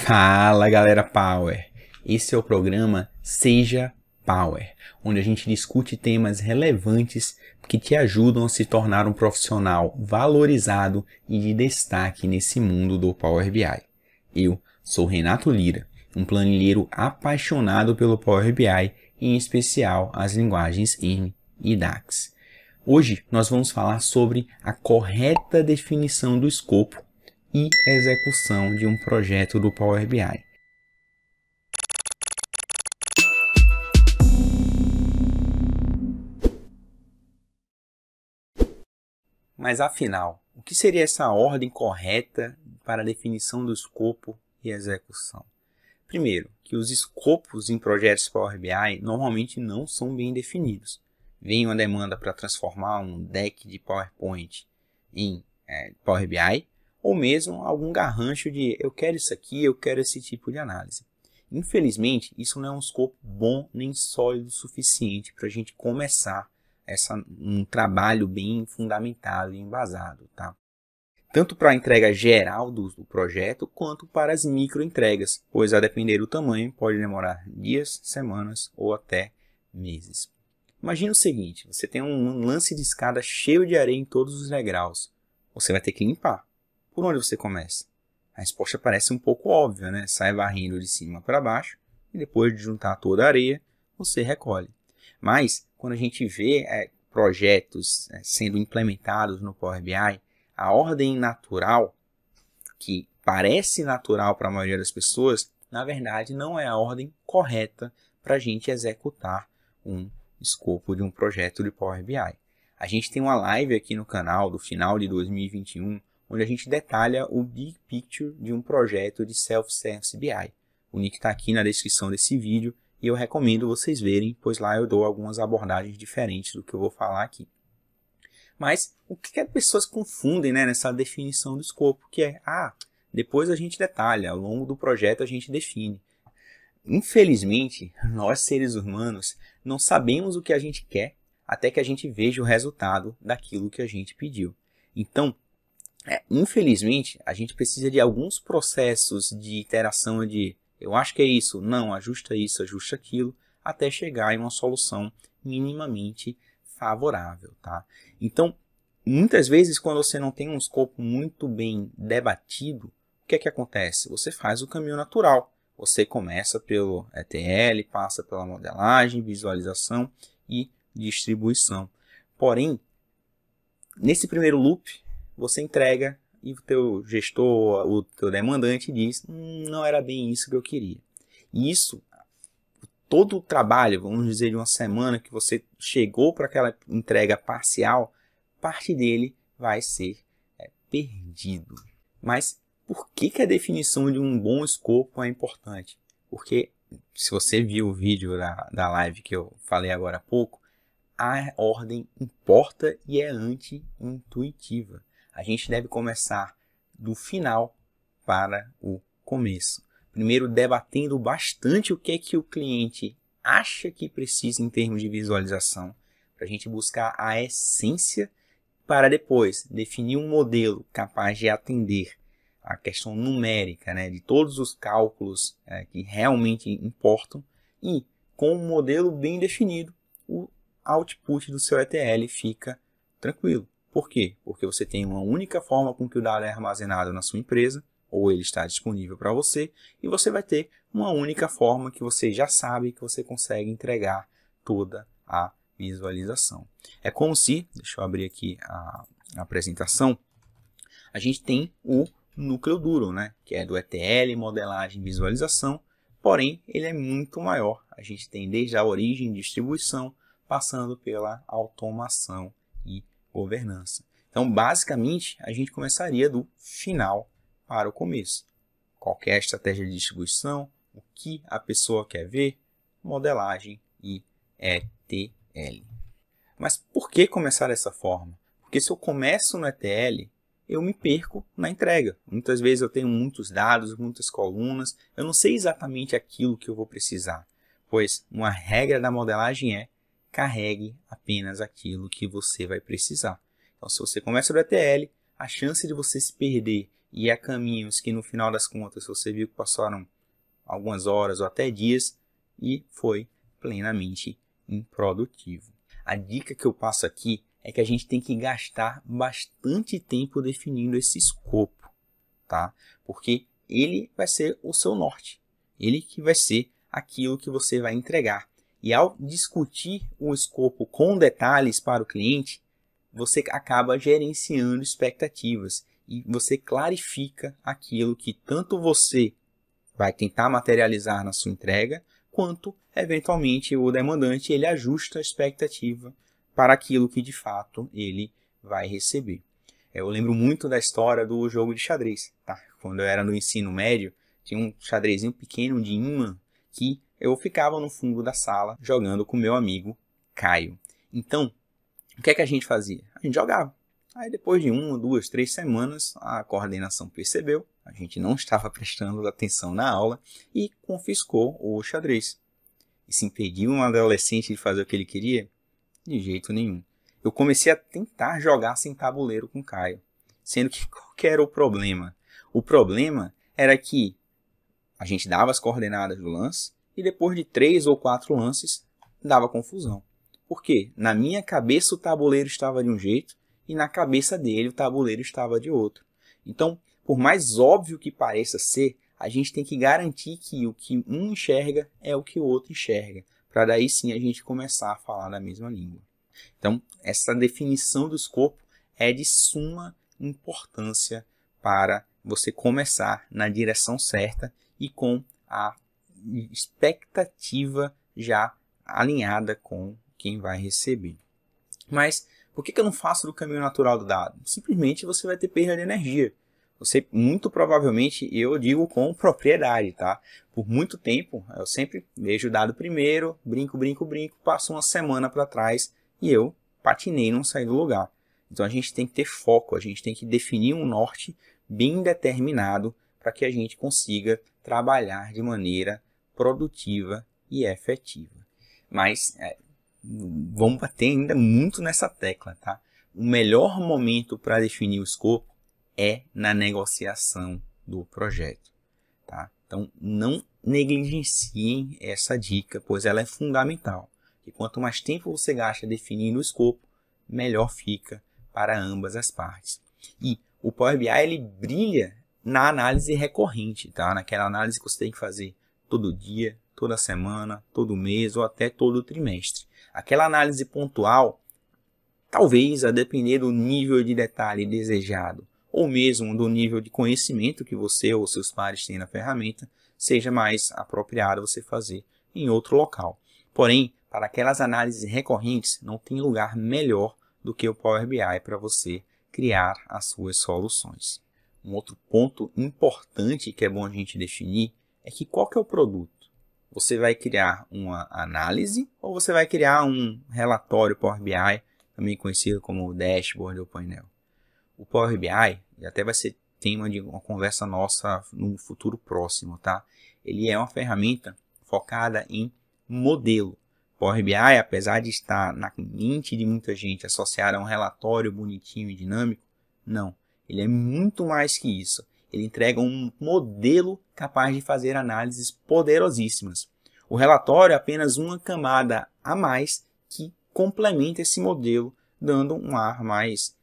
Fala galera Power! Esse é o programa Seja Power, onde a gente discute temas relevantes que te ajudam a se tornar um profissional valorizado e de destaque nesse mundo do Power BI. Eu sou Renato Lira, um planilheiro apaixonado pelo Power BI, em especial as linguagens R e DAX. Hoje nós vamos falar sobre a correta definição do escopo e execução de um projeto do Power BI. Mas afinal, o que seria essa ordem correta para a definição do escopo e execução? Primeiro, que os escopos em projetos Power BI normalmente não são bem definidos. Vem uma demanda para transformar um deck de PowerPoint em Power BI, ou mesmo algum garrancho de eu quero isso aqui, eu quero esse tipo de análise. Infelizmente, isso não é um escopo bom nem sólido o suficiente para a gente começar um trabalho bem fundamentado e embasado, tá? Tanto para a entrega geral do projeto, quanto para as microentregas, pois a depender do tamanho pode demorar dias, semanas ou até meses. Imagina o seguinte, você tem um lance de escada cheio de areia em todos os degraus. Você vai ter que limpar. Por onde você começa? A resposta parece um pouco óbvia, né? Sai varrendo de cima para baixo e depois de juntar toda a areia, você recolhe. Mas, quando a gente vê projetos sendo implementados no Power BI, a ordem natural, que parece natural para a maioria das pessoas, na verdade não é a ordem correta para a gente executar um escopo de um projeto de Power BI. A gente tem uma live aqui no canal do final de 2021, onde a gente detalha o Big Picture de um projeto de Self-Service BI. O link está aqui na descrição desse vídeo e eu recomendo vocês verem, pois lá eu dou algumas abordagens diferentes do que eu vou falar aqui. Mas o que as pessoas confundem, né, nessa definição do escopo? Que é, depois a gente detalha, ao longo do projeto a gente define. Infelizmente, nós seres humanos não sabemos o que a gente quer até que a gente veja o resultado daquilo que a gente pediu. Então, infelizmente, a gente precisa de alguns processos de iteração de eu acho que é isso, não, ajusta isso, ajusta aquilo, até chegar em uma solução minimamente favorável, tá? Então, muitas vezes, quando você não tem um escopo muito bem debatido, o que é que acontece? Você faz o caminho natural. Você começa pelo ETL, passa pela modelagem, visualização e distribuição. Porém, nesse primeiro loop, você entrega e o teu gestor, o teu demandante diz, não era bem isso que eu queria. E isso, todo o trabalho, vamos dizer, de uma semana que você chegou para aquela entrega parcial, parte dele vai ser perdido. Mas por que a definição de um bom escopo é importante? Porque, se você viu o vídeo da live que eu falei agora há pouco, a ordem importa e é anti-intuitiva. A gente deve começar do final para o começo. Primeiro, debatendo bastante o que é que o cliente acha que precisa em termos de visualização, para a gente buscar a essência, para depois definir um modelo capaz de atender a questão numérica, né, de todos os cálculos que realmente importam, e com um modelo bem definido, o output do seu ETL fica tranquilo. Por quê? Porque você tem uma única forma com que o dado é armazenado na sua empresa, ou ele está disponível para você, e você vai ter uma única forma que você já sabe que você consegue entregar toda a visualização. É como se, deixa eu abrir aqui a apresentação, a gente tem o núcleo duro, né? Que é do ETL, modelagem, visualização, porém ele é muito maior. A gente tem desde a origem, distribuição, passando pela automação e governança. Então, basicamente, a gente começaria do final para o começo. Qual é a estratégia de distribuição, o que a pessoa quer ver, modelagem e ETL. Mas por que começar dessa forma? Porque se eu começo no ETL, eu me perco na entrega. Muitas vezes eu tenho muitos dados, muitas colunas, eu não sei exatamente aquilo que eu vou precisar, pois uma regra da modelagem é carregue apenas aquilo que você vai precisar. Então, se você começa do ETL, a chance de você se perder e a caminhos que no final das contas você viu que passaram algumas horas ou até dias e foi plenamente improdutivo. A dica que eu passo aqui é que a gente tem que gastar bastante tempo definindo esse escopo, tá? Porque ele vai ser o seu norte, ele que vai ser aquilo que você vai entregar. E ao discutir o escopo com detalhes para o cliente, você acaba gerenciando expectativas e você clarifica aquilo que tanto você vai tentar materializar na sua entrega, quanto, eventualmente, o demandante ele ajusta a expectativa para aquilo que, de fato, ele vai receber. Eu lembro muito da história do jogo de xadrez. Tá? Quando eu era no ensino médio, tinha um xadrezinho pequeno de imã que eu ficava no fundo da sala jogando com meu amigo Caio. Então, o que é que a gente fazia? A gente jogava. Aí depois de 1, 2, 3 semanas, a coordenação percebeu, a gente não estava prestando atenção na aula e confiscou o xadrez. Isso impediu um adolescente de fazer o que ele queria? De jeito nenhum. Eu comecei a tentar jogar sem tabuleiro com Caio, sendo que qual que era o problema? O problema era que a gente dava as coordenadas do lance e depois de 3 ou 4 lances dava confusão. Por quê? Na minha cabeça o tabuleiro estava de um jeito e na cabeça dele o tabuleiro estava de outro. Então, por mais óbvio que pareça ser, a gente tem que garantir que o que um enxerga é o que o outro enxerga, para daí sim a gente começar a falar da mesma língua. Então, essa definição do escopo é de suma importância para você começar na direção certa e com a expectativa já alinhada com quem vai receber. Mas por que eu não faço do caminho natural do dado? Simplesmente você vai ter perda de energia. Você, muito provavelmente, eu digo com propriedade, tá? Por muito tempo, eu sempre vejo o dado primeiro, brinco, passo uma semana para trás e eu patinei, não saí do lugar. Então a gente tem que ter foco, a gente tem que definir um norte bem determinado para que a gente consiga trabalhar de maneira produtiva e efetiva. Mas vamos bater ainda muito nessa tecla, tá? O melhor momento para definir o escopo é na negociação do projeto, tá? Então, não negligenciem essa dica, pois ela é fundamental. E quanto mais tempo você gasta definindo o escopo, melhor fica para ambas as partes. E o Power BI ele brilha na análise recorrente, tá? Naquela análise que você tem que fazer todo dia, toda semana, todo mês ou até todo trimestre. Aquela análise pontual, talvez a depender do nível de detalhe desejado, ou mesmo do nível de conhecimento que você ou seus pares têm na ferramenta, seja mais apropriado você fazer em outro local. Porém, para aquelas análises recorrentes, não tem lugar melhor do que o Power BI para você criar as suas soluções. Um outro ponto importante que é bom a gente definir é que qual que é o produto? Você vai criar uma análise ou você vai criar um relatório Power BI, também conhecido como dashboard ou painel? O Power BI, e até vai ser tema de uma conversa nossa no futuro próximo, tá? Ele é uma ferramenta focada em modelo. Power BI, apesar de estar na mente de muita gente associado a um relatório bonitinho e dinâmico, não. Ele é muito mais que isso. Ele entrega um modelo capaz de fazer análises poderosíssimas. O relatório é apenas uma camada a mais que complementa esse modelo, dando um ar mais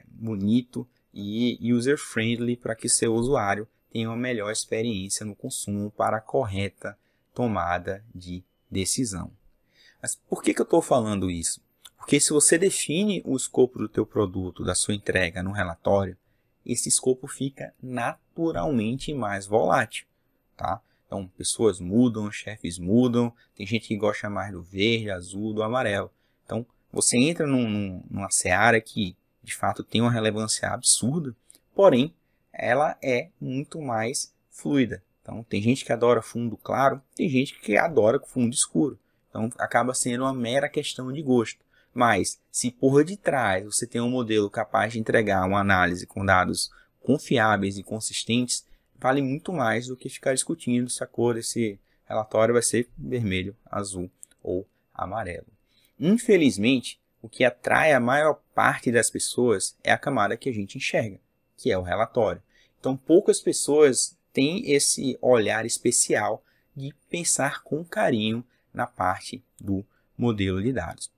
bonito e user-friendly para que seu usuário tenha uma melhor experiência no consumo para a correta tomada de decisão. Mas por que eu estou falando isso? Porque se você define o escopo do teu produto, da sua entrega no relatório, esse escopo fica naturalmente mais volátil, tá? Então, pessoas mudam, chefes mudam, tem gente que gosta mais do verde, azul, do amarelo. Então, você entra numa seara que, de fato, tem uma relevância absurda, porém, ela é muito mais fluida. Então, tem gente que adora fundo claro, tem gente que adora fundo escuro. Então, acaba sendo uma mera questão de gosto. Mas, se por detrás você tem um modelo capaz de entregar uma análise com dados confiáveis e consistentes, vale muito mais do que ficar discutindo se a cor desse relatório vai ser vermelho, azul ou amarelo. Infelizmente, o que atrai a maior parte das pessoas é a camada que a gente enxerga, que é o relatório. Então, poucas pessoas têm esse olhar especial de pensar com carinho na parte do modelo de dados.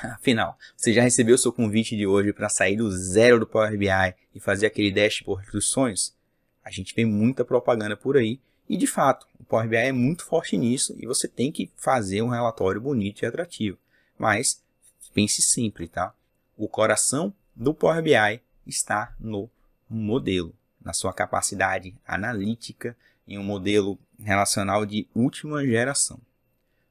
Afinal, você já recebeu seu convite de hoje para sair do zero do Power BI e fazer aquele dashboard dos sonhos? A gente vê muita propaganda por aí e, de fato, o Power BI é muito forte nisso e você tem que fazer um relatório bonito e atrativo. Mas pense sempre, tá? O coração do Power BI está no modelo, na sua capacidade analítica em um modelo relacional de última geração.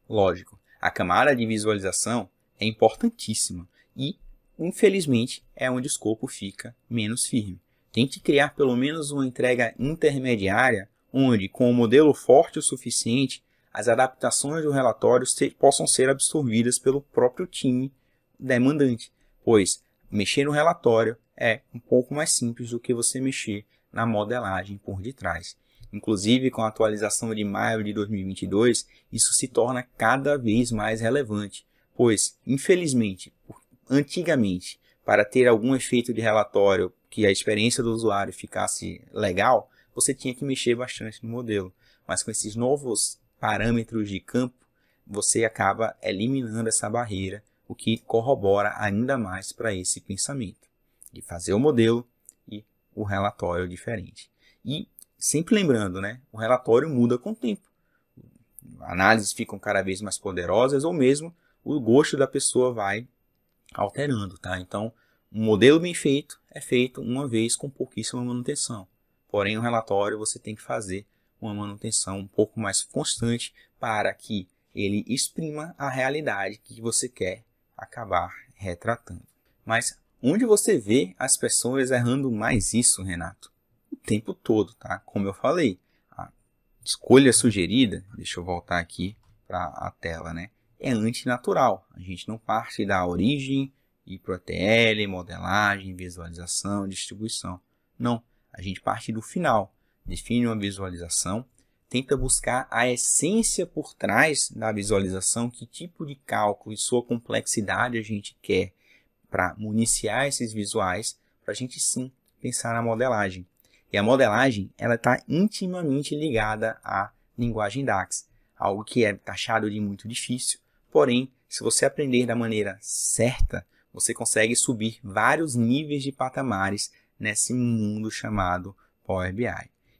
Lógico, a camada de visualização é importantíssima e, infelizmente, é onde o escopo fica menos firme. Tente criar pelo menos uma entrega intermediária, onde, com o modelo forte o suficiente, as adaptações do relatório possam ser absorvidas pelo próprio time demandante, pois mexer no relatório é um pouco mais simples do que você mexer na modelagem por detrás. Inclusive, com a atualização de maio de 2022, isso se torna cada vez mais relevante, pois, infelizmente, antigamente, para ter algum efeito de relatório que a experiência do usuário ficasse legal, você tinha que mexer bastante no modelo. Mas com esses novos parâmetros de campo, você acaba eliminando essa barreira, o que corrobora ainda mais para esse pensamento de fazer o modelo e o relatório diferente. E sempre lembrando, né, o relatório muda com o tempo. Análises ficam cada vez mais poderosas ou mesmo o gosto da pessoa vai alterando, tá? Então, um modelo bem feito é feito uma vez com pouquíssima manutenção. Porém, o relatório você tem que fazer uma manutenção um pouco mais constante para que ele exprima a realidade que você quer acabar retratando. Mas onde você vê as pessoas errando mais isso, Renato? O tempo todo, tá? Como eu falei, a escolha sugerida, deixa eu voltar aqui para a tela, né? É antinatural. A gente não parte da origem, ir para o ETL, modelagem, visualização, distribuição. Não, a gente parte do final. Define uma visualização, tenta buscar a essência por trás da visualização, que tipo de cálculo e sua complexidade a gente quer para municiar esses visuais, para a gente sim pensar na modelagem. E a modelagem ela está intimamente ligada à linguagem DAX, algo que é taxado de muito difícil, porém, se você aprender da maneira certa, você consegue subir vários níveis de patamares nesse mundo chamado Power BI.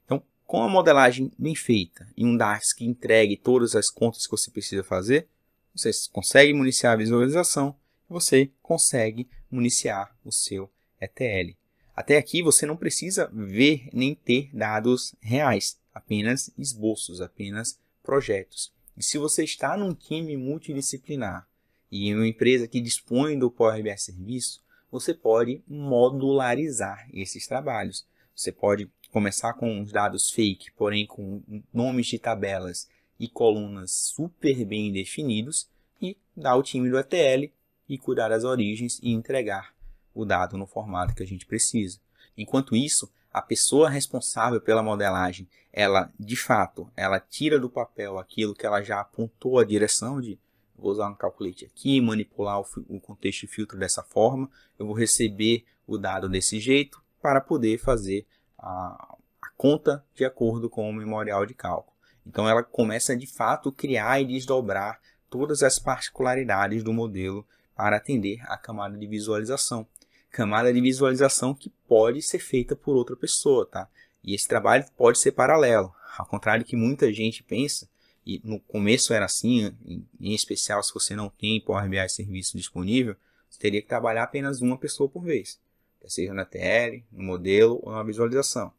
Então, com a modelagem bem feita e um DAX que entregue todas as contas que você precisa fazer, você consegue municiar a visualização e você consegue municiar o seu ETL. Até aqui você não precisa ver nem ter dados reais, apenas esboços, apenas projetos. E se você está num time multidisciplinar e em uma empresa que dispõe do Power BI Serviço, você pode modularizar esses trabalhos. Você pode começar com os dados fake, porém com nomes de tabelas e colunas super bem definidos e dar ao time do ETL e cuidar das origens e entregar o dado no formato que a gente precisa. Enquanto isso, a pessoa responsável pela modelagem, ela, de fato, ela tira do papel aquilo que ela já apontou a direção de vou usar um calculate aqui, manipular o contexto e filtro dessa forma, eu vou receber o dado desse jeito para poder fazer a conta de acordo com o memorial de cálculo. Então ela começa de fato a criar e desdobrar todas as particularidades do modelo para atender a camada de visualização. Camada de visualização que pode ser feita por outra pessoa, tá? E esse trabalho pode ser paralelo, ao contrário do que muita gente pensa, e no começo era assim, em especial se você não tem Power BI serviço disponível, você teria que trabalhar apenas uma pessoa por vez, seja na TL, no modelo ou na visualização.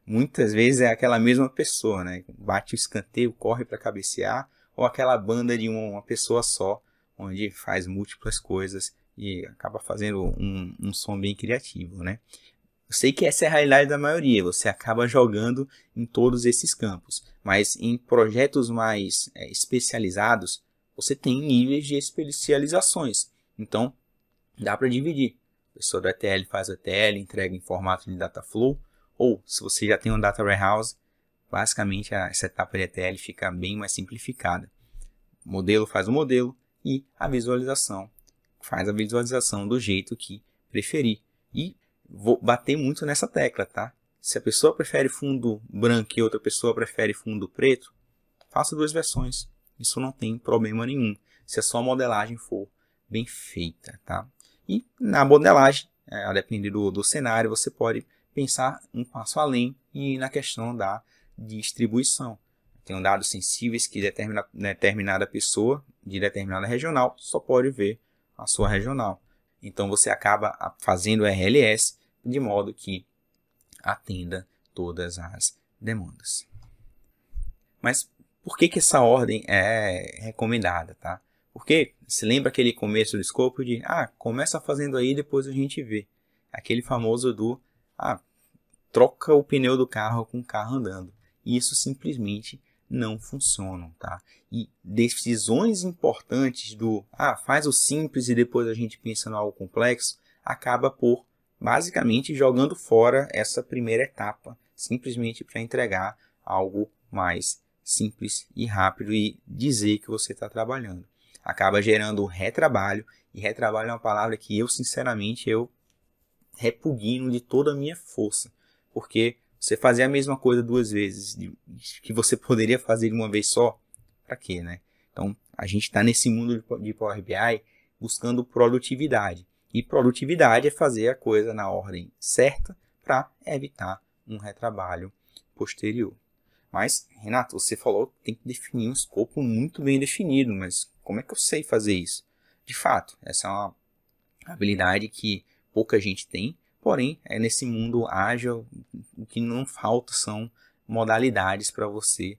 Muitas vezes é aquela mesma pessoa, né? Bate o escanteio, corre para cabecear, ou aquela banda de uma pessoa só, onde faz múltiplas coisas e acaba fazendo um som bem criativo, né? Eu sei que essa é a realidade da maioria, você acaba jogando em todos esses campos, mas em projetos mais especializados, você tem níveis de especializações. Então, dá para dividir. A pessoa do ETL faz o ETL, entrega em formato de data flow, ou se você já tem um data warehouse, basicamente essa etapa de ETL fica bem mais simplificada. O modelo faz o modelo e a visualização faz a visualização do jeito que preferir. E vou bater muito nessa tecla, tá? Se a pessoa prefere fundo branco e outra pessoa prefere fundo preto, faça 2 versões. Isso não tem problema nenhum, se a sua modelagem for bem feita, tá? E na modelagem, a depender do cenário, você pode pensar um passo além e na questão da distribuição. Tem dados sensíveis que determinada pessoa de determinada regional só pode ver a sua regional. Então você acaba fazendo RLS de modo que atenda todas as demandas. Mas por que essa ordem é recomendada, tá? Porque se lembra aquele começo do escopo de começa fazendo aí, depois a gente vê. Aquele famoso do troca o pneu do carro com o carro andando. E isso simplesmente não funciona, tá? E decisões importantes do faz o simples e depois a gente pensa no algo complexo, acaba por basicamente jogando fora essa primeira etapa, simplesmente para entregar algo mais simples e rápido e dizer que você está trabalhando. Acaba gerando retrabalho, e retrabalho é uma palavra que eu, sinceramente, repugno de toda a minha força, porque você fazer a mesma coisa 2 vezes, que você poderia fazer de uma vez só, para quê, né? Então, a gente está nesse mundo de Power BI buscando produtividade. E produtividade é fazer a coisa na ordem certa para evitar um retrabalho posterior. Mas, Renato, você falou que tem que definir um escopo muito bem definido, mas como é que eu sei fazer isso? De fato, essa é uma habilidade que pouca gente tem, porém, nesse mundo ágil, o que não falta são modalidades para você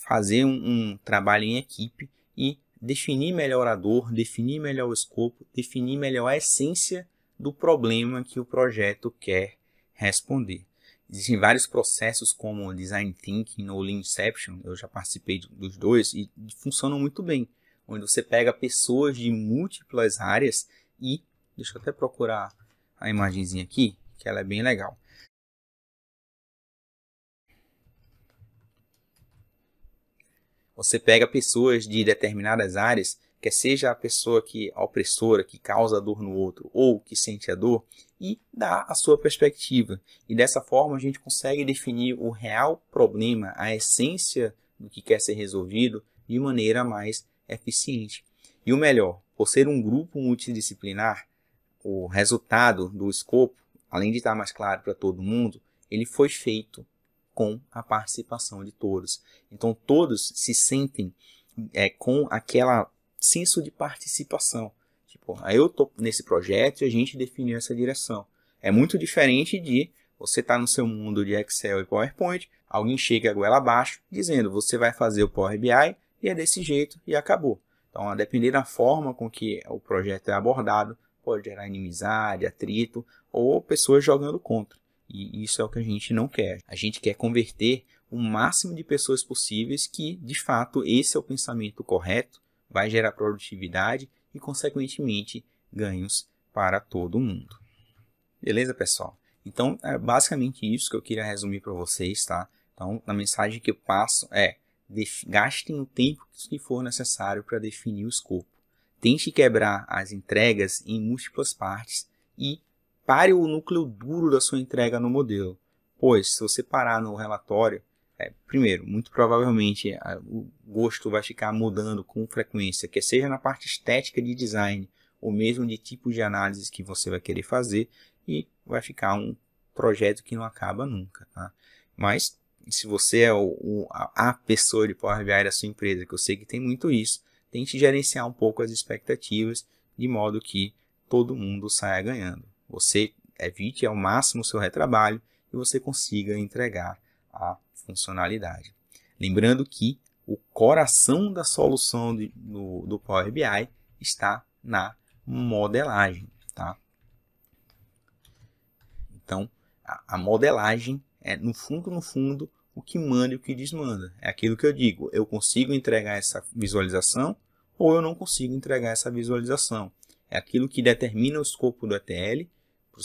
fazer um trabalho em equipe e definir melhor a dor, definir melhor o escopo, definir melhor a essência do problema que o projeto quer responder. Existem vários processos como Design Thinking ou Lean Inception, eu já participei dos 2 e funcionam muito bem, onde você pega pessoas de múltiplas áreas e, deixa eu até procurar a imagenzinha aqui, que ela é bem legal. Você pega pessoas de determinadas áreas, quer seja a pessoa a opressora, que causa dor no outro, ou que sente a dor, e dá a sua perspectiva. E dessa forma a gente consegue definir o real problema, a essência do que quer ser resolvido, de maneira mais eficiente. E o melhor, por ser um grupo multidisciplinar, o resultado do escopo, além de estar mais claro para todo mundo, ele foi feito com a participação de todos. Então todos se sentem com aquela senso de participação. Tipo, eu estou nesse projeto e a gente definiu essa direção. É muito diferente de você estar no seu mundo de Excel e PowerPoint, alguém chega a goela abaixo dizendo você vai fazer o Power BI e é desse jeito e acabou. Então, a depender da forma com que o projeto é abordado, pode gerar inimizade, atrito ou pessoas jogando contra. E isso é o que a gente não quer. A gente quer converter o máximo de pessoas possíveis que, de fato, esse é o pensamento correto, vai gerar produtividade e, consequentemente, ganhos para todo mundo. Beleza, pessoal? Então, é basicamente isso que eu queria resumir para vocês, tá? Então, a mensagem que eu passo é: gastem o tempo que for necessário para definir o escopo. Tente quebrar as entregas em múltiplas partes e pare o núcleo duro da sua entrega no modelo. Pois, se você parar no relatório, primeiro, muito provavelmente o gosto vai ficar mudando com frequência, quer seja na parte estética de design ou mesmo de tipo de análise que você vai querer fazer, e vai ficar um projeto que não acaba nunca, tá? Mas, se você é a pessoa de Power BI da sua empresa, que eu sei que tem muito isso, tente gerenciar um pouco as expectativas, de modo que todo mundo saia ganhando. Você evite ao máximo o seu retrabalho e você consiga entregar a funcionalidade. Lembrando que o coração da solução do Power BI está na modelagem, tá? Então, a modelagem é, no fundo, o que manda e o que desmanda. É aquilo que eu digo, eu consigo entregar essa visualização ou eu não consigo entregar essa visualização. É aquilo que determina o escopo do ETL.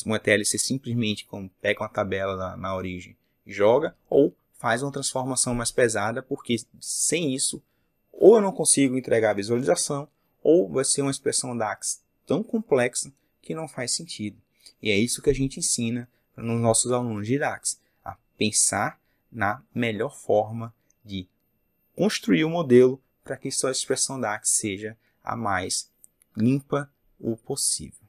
Um ETL você simplesmente pega uma tabela na origem e joga, ou faz uma transformação mais pesada, porque sem isso, ou eu não consigo entregar a visualização, ou vai ser uma expressão DAX tão complexa que não faz sentido. E é isso que a gente ensina nos nossos alunos de DAX, a pensar na melhor forma de construir o modelo para que sua expressão DAX seja a mais limpa o possível.